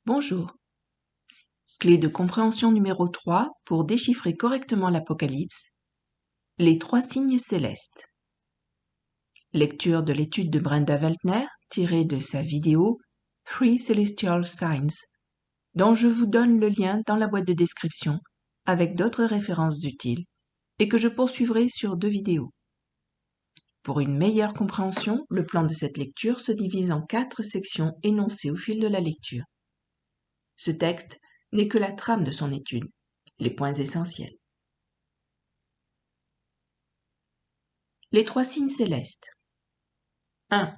Bonjour. Clé de compréhension numéro 3 pour déchiffrer correctement l'Apocalypse. Les trois signes célestes. Lecture de l'étude de Brenda Weltner tirée de sa vidéo Three Celestial Signs, dont je vous donne le lien dans la boîte de description avec d'autres références utiles et que je poursuivrai sur 2 vidéos. Pour une meilleure compréhension, le plan de cette lecture se divise en 4 sections énoncées au fil de la lecture. Ce texte n'est que la trame de son étude, les points essentiels. Les trois signes célestes. 1.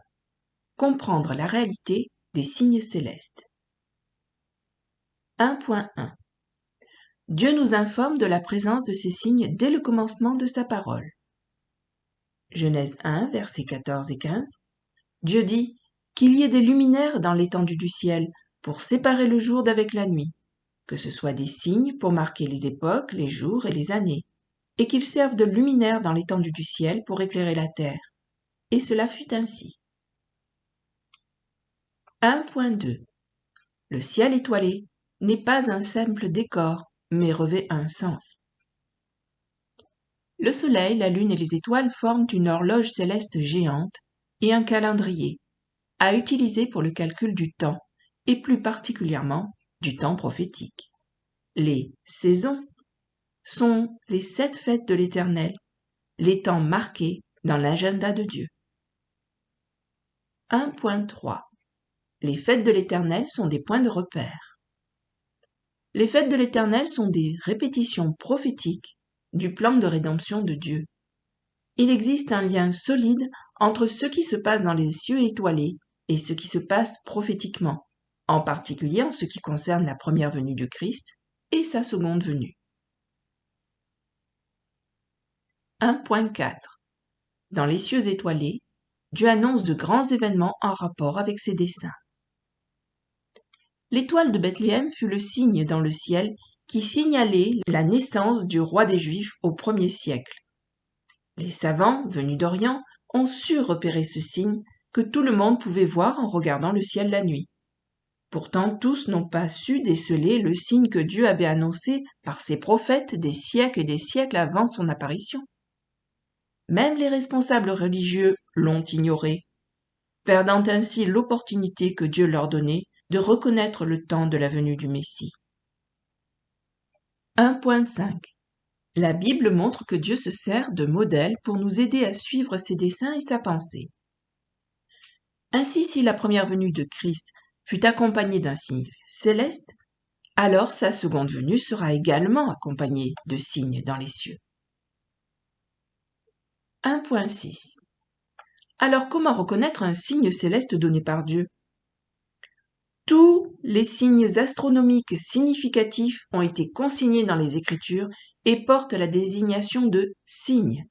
Comprendre la réalité des signes célestes. 1.1. Dieu nous informe de la présence de ces signes dès le commencement de sa parole. Genèse 1, versets 14 et 15. Dieu dit qu'il y ait des luminaires dans l'étendue du ciel pour séparer le jour d'avec la nuit, que ce soit des signes pour marquer les époques, les jours et les années, et qu'ils servent de luminaires dans l'étendue du ciel pour éclairer la terre. Et cela fut ainsi. 1.2. Le ciel étoilé n'est pas un simple décor, mais revêt un sens. Le soleil, la lune et les étoiles forment une horloge céleste géante et un calendrier, à utiliser pour le calcul du temps, et plus particulièrement du temps prophétique. Les saisons sont les 7 fêtes de l'Éternel, les temps marqués dans l'agenda de Dieu. 1.3. Les fêtes de l'Éternel sont des points de repère. Les fêtes de l'Éternel sont des répétitions prophétiques du plan de rédemption de Dieu. Il existe un lien solide entre ce qui se passe dans les cieux étoilés et ce qui se passe prophétiquement, en particulier en ce qui concerne la première venue du Christ et sa seconde venue. 1.4. Dans les cieux étoilés, Dieu annonce de grands événements en rapport avec ses desseins. L'étoile de Bethléem fut le signe dans le ciel qui signalait la naissance du roi des Juifs au 1er siècle. Les savants, venus d'Orient, ont su repérer ce signe que tout le monde pouvait voir en regardant le ciel la nuit. Pourtant, tous n'ont pas su déceler le signe que Dieu avait annoncé par ses prophètes des siècles et des siècles avant son apparition. Même les responsables religieux l'ont ignoré, perdant ainsi l'opportunité que Dieu leur donnait de reconnaître le temps de la venue du Messie. 1.5. La Bible montre que Dieu se sert de modèles pour nous aider à suivre ses desseins et sa pensée. Ainsi, si la première venue de Christ fut accompagnée d'un signe céleste, alors sa seconde venue sera également accompagnée de signes dans les cieux. 1.6. Alors comment reconnaître un signe céleste donné par Dieu ? Tous les signes astronomiques significatifs ont été consignés dans les Écritures et portent la désignation de signes.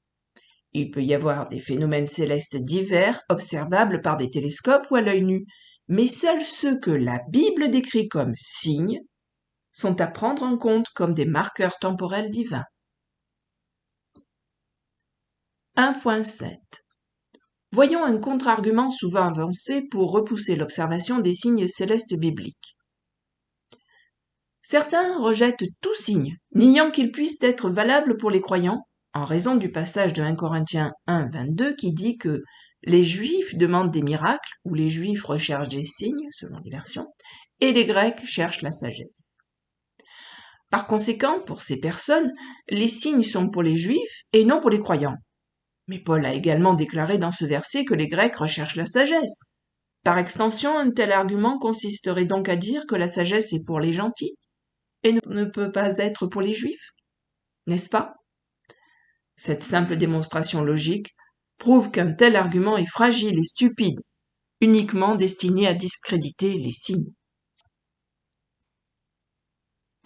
Il peut y avoir des phénomènes célestes divers observables par des télescopes ou à l'œil nu, mais seuls ceux que la Bible décrit comme signes sont à prendre en compte comme des marqueurs temporels divins. 1.7. Voyons un contre-argument souvent avancé pour repousser l'observation des signes célestes bibliques. Certains rejettent tout signe, niant qu'il puisse être valable pour les croyants, en raison du passage de 1 Corinthiens 1, 22 qui dit que les Juifs demandent des miracles, ou les Juifs recherchent des signes, selon les versions, et les Grecs cherchent la sagesse. Par conséquent, pour ces personnes, les signes sont pour les Juifs et non pour les croyants. Mais Paul a également déclaré dans ce verset que les Grecs recherchent la sagesse. Par extension, un tel argument consisterait donc à dire que la sagesse est pour les gentils et ne peut pas être pour les Juifs, n'est-ce pas ? Cette simple démonstration logique prouve qu'un tel argument est fragile et stupide, uniquement destiné à discréditer les signes.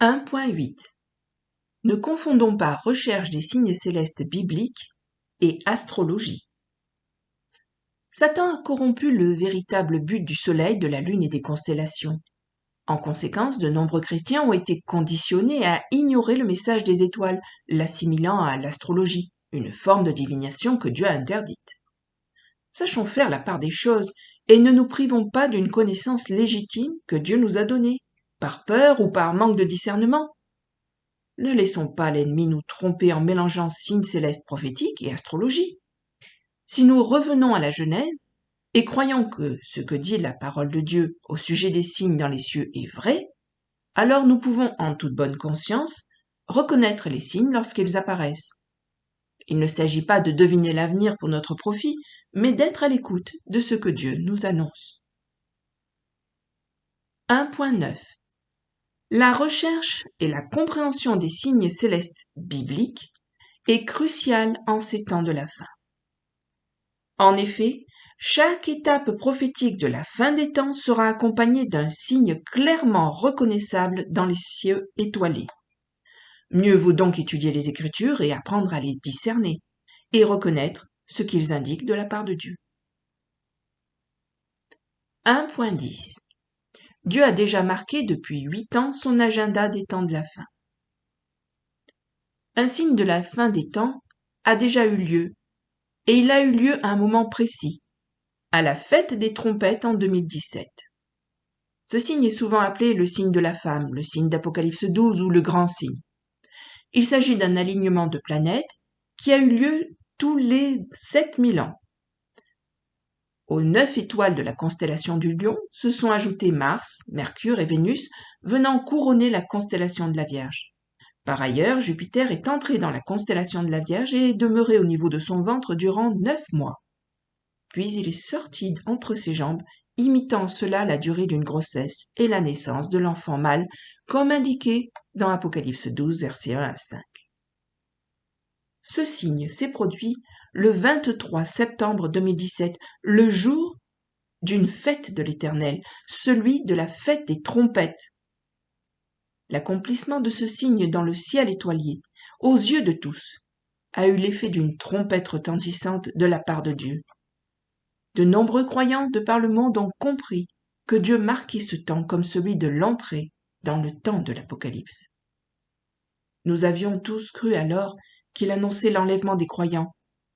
1.8. Ne confondons pas recherche des signes célestes bibliques et astrologie. Satan a corrompu le véritable but du soleil, de la lune et des constellations. En conséquence, de nombreux chrétiens ont été conditionnés à ignorer le message des étoiles, l'assimilant à l'astrologie, une forme de divination que Dieu a interdite. Sachons faire la part des choses et ne nous privons pas d'une connaissance légitime que Dieu nous a donnée, par peur ou par manque de discernement? Ne laissons pas l'ennemi nous tromper en mélangeant signes célestes prophétiques et astrologie. Si nous revenons à la Genèse et croyons que ce que dit la parole de Dieu au sujet des signes dans les cieux est vrai, alors nous pouvons en toute bonne conscience reconnaître les signes lorsqu'ils apparaissent. Il ne s'agit pas de deviner l'avenir pour notre profit, mais d'être à l'écoute de ce que Dieu nous annonce. 1.9. La recherche et la compréhension des signes célestes bibliques est cruciale en ces temps de la fin. En effet, chaque étape prophétique de la fin des temps sera accompagnée d'un signe clairement reconnaissable dans les cieux étoilés. Mieux vaut donc étudier les Écritures et apprendre à les discerner, et reconnaître ce qu'ils indiquent de la part de Dieu. 1.10. Dieu a déjà marqué depuis 8 ans son agenda des temps de la fin. Un signe de la fin des temps a déjà eu lieu, et il a eu lieu à un moment précis, à la fête des trompettes en 2017. Ce signe est souvent appelé le signe de la femme, le signe d'Apocalypse 12 ou le grand signe. Il s'agit d'un alignement de planètes qui a eu lieu tous les 7000 ans. Aux 9 étoiles de la constellation du Lion se sont ajoutés Mars, Mercure et Vénus, venant couronner la constellation de la Vierge. Par ailleurs, Jupiter est entré dans la constellation de la Vierge et est demeuré au niveau de son ventre durant 9 mois. Puis il est sorti entre ses jambes, imitant cela la durée d'une grossesse et la naissance de l'enfant mâle, comme indiqué dans Apocalypse 12, versets 1 à 5. Ce signe s'est produit le 23 septembre 2017, le jour d'une fête de l'Éternel, celui de la fête des trompettes. L'accomplissement de ce signe dans le ciel étoilé, aux yeux de tous, a eu l'effet d'une trompette retentissante de la part de Dieu. De nombreux croyants de par le monde ont compris que Dieu marquait ce temps comme celui de l'entrée dans le temps de l'Apocalypse. Nous avions tous cru alors qu'il annonçait l'enlèvement des croyants,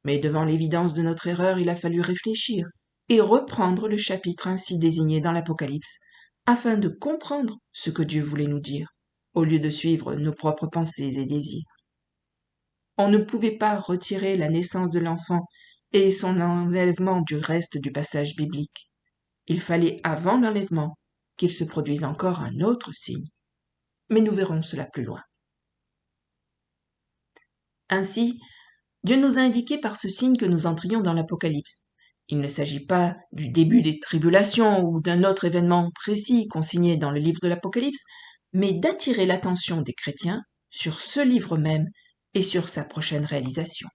mais devant l'évidence de notre erreur, il a fallu réfléchir et reprendre le chapitre ainsi désigné dans l'Apocalypse, afin de comprendre ce que Dieu voulait nous dire, au lieu de suivre nos propres pensées et désirs. On ne pouvait pas retirer la naissance de l'enfant et son enlèvement du reste du passage biblique. Il fallait avant l'enlèvement qu'il se produise encore un autre signe. Mais nous verrons cela plus loin. Ainsi, Dieu nous a indiqué par ce signe que nous entrions dans l'Apocalypse. Il ne s'agit pas du début des tribulations ou d'un autre événement précis consigné dans le livre de l'Apocalypse, mais d'attirer l'attention des chrétiens sur ce livre même et sur sa prochaine réalisation.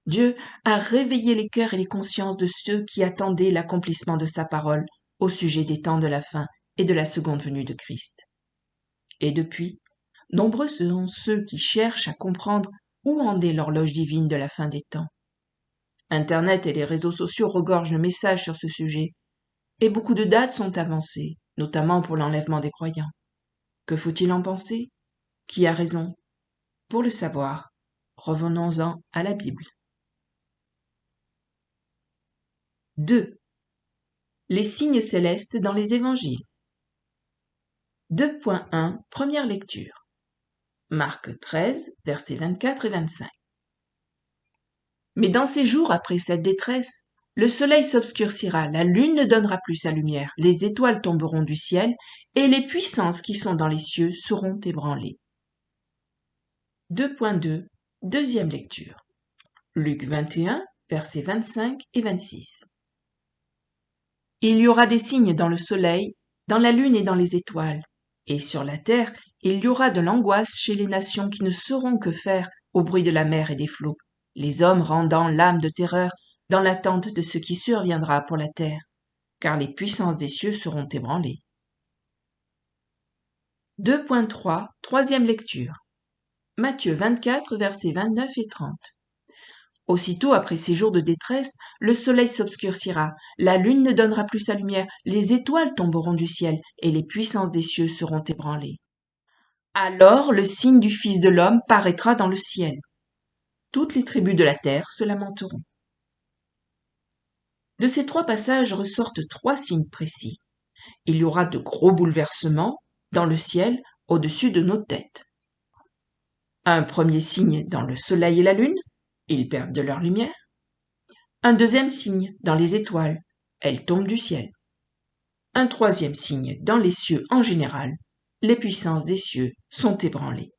Dieu a réveillé les cœurs et les consciences de ceux qui attendaient l'accomplissement de sa parole au sujet des temps de la fin et de la seconde venue de Christ. Et depuis, nombreux sont ceux qui cherchent à comprendre où en est l'horloge divine de la fin des temps. Internet et les réseaux sociaux regorgent de messages sur ce sujet, et beaucoup de dates sont avancées, notamment pour l'enlèvement des croyants. Que faut-il en penser? Qui a raison? Pour le savoir, revenons-en à la Bible. 2. Les signes célestes dans les évangiles. 2.1 Première lecture. Marc 13, versets 24 et 25. Mais dans ces jours après cette détresse, le soleil s'obscurcira, la lune ne donnera plus sa lumière, les étoiles tomberont du ciel, et les puissances qui sont dans les cieux seront ébranlées. 2.2 Deuxième lecture. Luc 21, versets 25 et 26. Il y aura des signes dans le soleil, dans la lune et dans les étoiles. Et sur la terre, il y aura de l'angoisse chez les nations qui ne sauront que faire au bruit de la mer et des flots, les hommes rendant l'âme de terreur dans l'attente de ce qui surviendra pour la terre, car les puissances des cieux seront ébranlées. 2.3 Troisième lecture. Matthieu 24, versets 29 et 30. Aussitôt après ces jours de détresse, le soleil s'obscurcira, la lune ne donnera plus sa lumière, les étoiles tomberont du ciel, et les puissances des cieux seront ébranlées. Alors le signe du Fils de l'homme paraîtra dans le ciel. Toutes les tribus de la terre se lamenteront. De ces 3 passages ressortent 3 signes précis. Il y aura de gros bouleversements dans le ciel au-dessus de nos têtes. Un premier signe dans le soleil et la lune, ils perdent de leur lumière. Un deuxième signe dans les étoiles, elles tombent du ciel. Un troisième signe dans les cieux en général, les puissances des cieux sont ébranlées.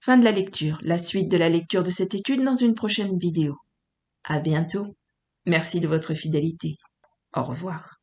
Fin de la lecture. La suite de la lecture de cette étude dans une prochaine vidéo. À bientôt. Merci de votre fidélité. Au revoir.